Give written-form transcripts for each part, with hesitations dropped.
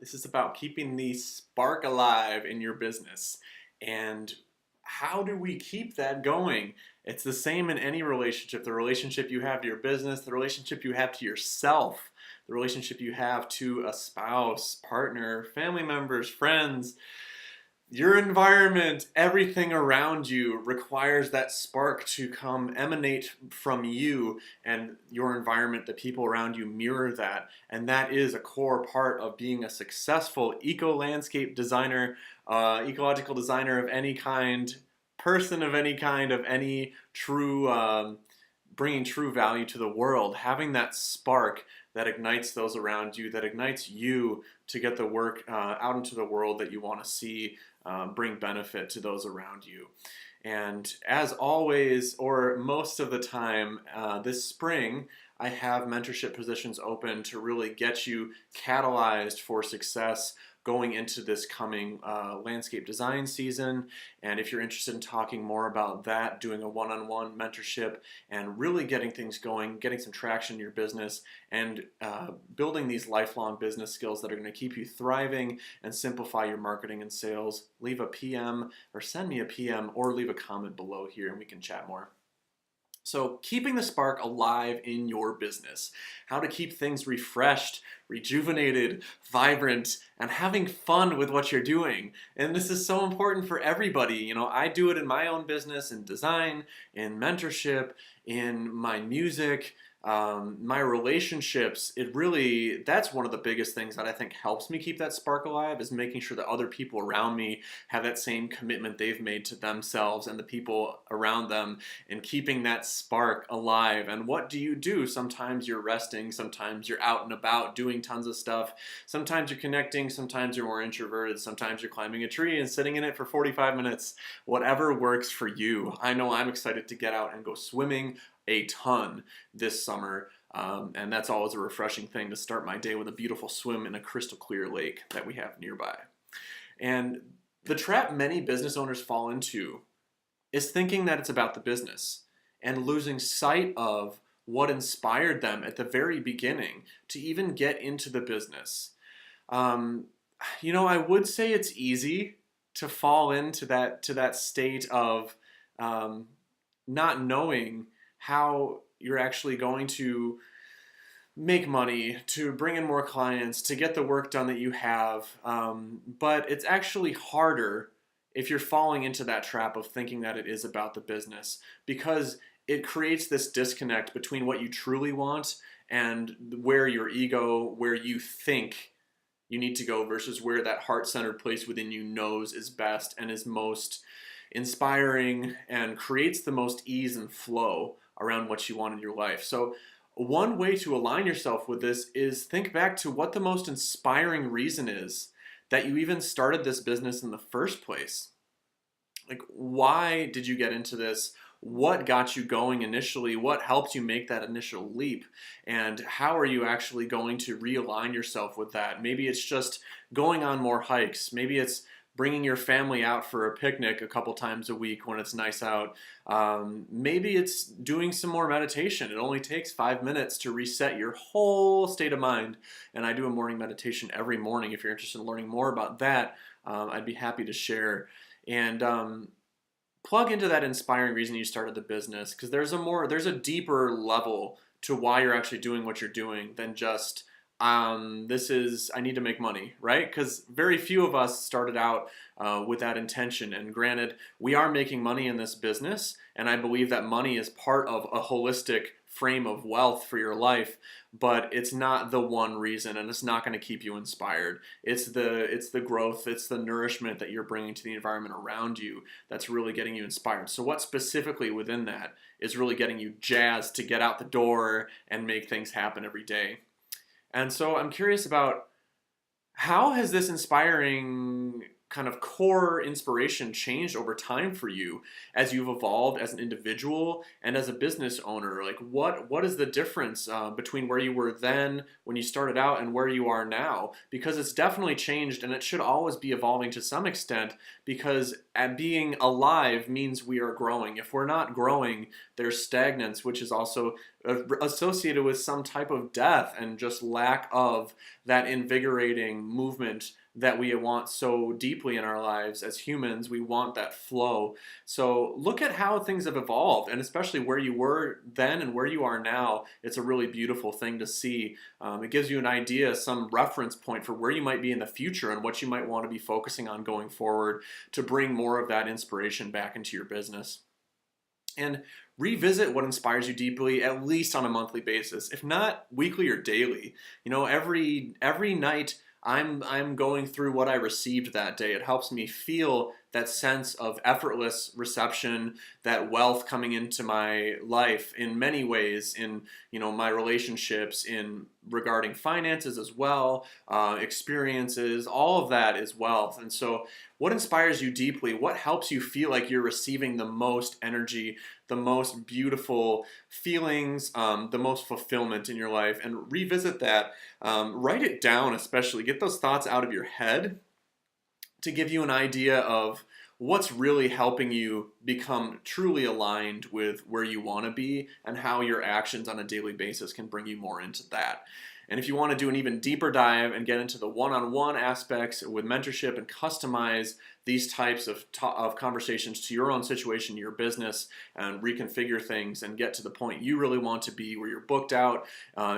This is about keeping the spark alive in your business. And how do we keep that going? It's the same in any relationship. The relationship you have to your business, the relationship you have to yourself, the relationship you have to a spouse, partner, family members, friends. Your environment, everything around you requires that spark to come emanate from you, and your environment, the people around you mirror that. And that is a core part of being a successful eco-landscape designer, ecological designer of any kind, person of any kind, of any true, bringing true value to the world. Having that spark that ignites those around you, that ignites you to get the work out into the world that you want to see bring benefit to those around you. And as always, or most of the time, this spring, I have mentorship positions open to really get you catalyzed for success going into this coming landscape design season. And if you're interested in talking more about that, doing a one-on-one mentorship and really getting things going, getting some traction in your business, and building these lifelong business skills that are going to keep you thriving and simplify your marketing and sales, leave a PM or send me a PM or leave a comment below here and we can chat more. So keeping the spark alive in your business, how to keep things refreshed, rejuvenated, vibrant, and having fun with what you're doing. And this is so important for everybody. You know, I do it in my own business, in design, in mentorship, in my music, my relationships. That's one of the biggest things that I think helps me keep that spark alive, is making sure that other people around me have that same commitment they've made to themselves and the people around them, and keeping that spark alive. And what do you do? Sometimes you're resting, sometimes you're out and about doing tons of stuff, sometimes you're connecting, sometimes you're more introverted, sometimes you're climbing a tree and sitting in it for 45 minutes. Whatever works for you. I know I'm excited to get out and go swimming a ton this summer, and that's always a refreshing thing to start my day with a beautiful swim in a crystal clear lake that we have nearby. And the trap many business owners fall into is thinking that it's about the business and losing sight of what inspired them at the very beginning to even get into the business. I would say it's easy to fall into that state of not knowing how you're actually going to make money, to bring in more clients, to get the work done that you have. But it's actually harder if you're falling into that trap of thinking that it is about the business, because it creates this disconnect between what you truly want and where your ego, where you think you need to go, versus where that heart-centered place within you knows is best and is most inspiring and creates the most ease and flow around what you want in your life. So one way to align yourself with this is think back to what the most inspiring reason is that you even started this business in the first place. Like, why did you get into this? What got you going initially? What helped you make that initial leap? And how are you actually going to realign yourself with that? Maybe it's just going on more hikes. Maybe it's bringing your family out for a picnic a couple times a week when it's nice out. Maybe it's doing some more meditation. It only takes 5 minutes to reset your whole state of mind. And I do a morning meditation every morning. If you're interested in learning more about that, I'd be happy to share. And plug into that inspiring reason you started the business, because there's a deeper level to why you're actually doing what you're doing than just I need to make money, right? Because very few of us started out with that intention. And granted, we are making money in this business, and I believe that money is part of a holistic frame of wealth for your life, but it's not the one reason, and it's not going to keep you inspired. It's the growth, it's the nourishment that you're bringing to the environment around you that's really getting you inspired. So what specifically within that is really getting you jazzed to get out the door and make things happen every day? And so I'm curious about, how has this inspiring kind of core inspiration changed over time for you as you've evolved as an individual and as a business owner? Like what is the difference between where you were then when you started out and where you are now? Because it's definitely changed, and it should always be evolving to some extent, because being alive means we are growing. If we're not growing, there's stagnance, which is also associated with some type of death and just lack of that invigorating movement that we want so deeply in our lives as humans. We want that flow. So look at how things have evolved, and especially where you were then and where you are now. It's a really beautiful thing to see. It gives you an idea, some reference point for where you might be in the future and what you might want to be focusing on going forward to bring more of that inspiration back into your business. And revisit what inspires you deeply, at least on a monthly basis, if not weekly or daily. You know, every night I'm going through what I received that day. It helps me feel that sense of effortless reception, that wealth coming into my life in many ways, in my relationships, in regarding finances as well, experiences, all of that is wealth. And so what inspires you deeply? What helps you feel like you're receiving the most energy, the most beautiful feelings, the most fulfillment in your life? And revisit that. Write it down, especially. Get those thoughts out of your head to give you an idea of what's really helping you become truly aligned with where you want to be, and how your actions on a daily basis can bring you more into that. And if you want to do an even deeper dive and get into the one-on-one aspects with mentorship and customize these types of conversations to your own situation, your business, and reconfigure things and get to the point you really want to be, where you're booked out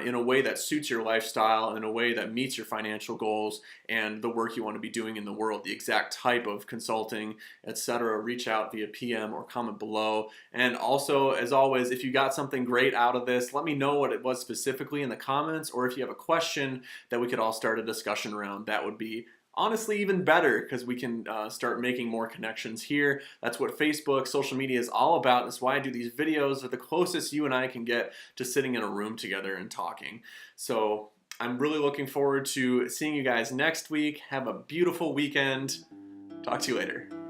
in a way that suits your lifestyle, in a way that meets your financial goals and the work you want to be doing in the world, the exact type of consulting, etc., reach out via PM or comment below. And also, as always, if you got something great out of this, let me know what it was specifically in the comments, or if you have a question that we could all start a discussion around, that would be honestly even better, because we can start making more connections here. That's what Facebook, social media is all about. That's why I do these videos. They're the closest you and I can get to sitting in a room together and talking. So I'm really looking forward to seeing you guys next week. Have a beautiful weekend. Talk to you later.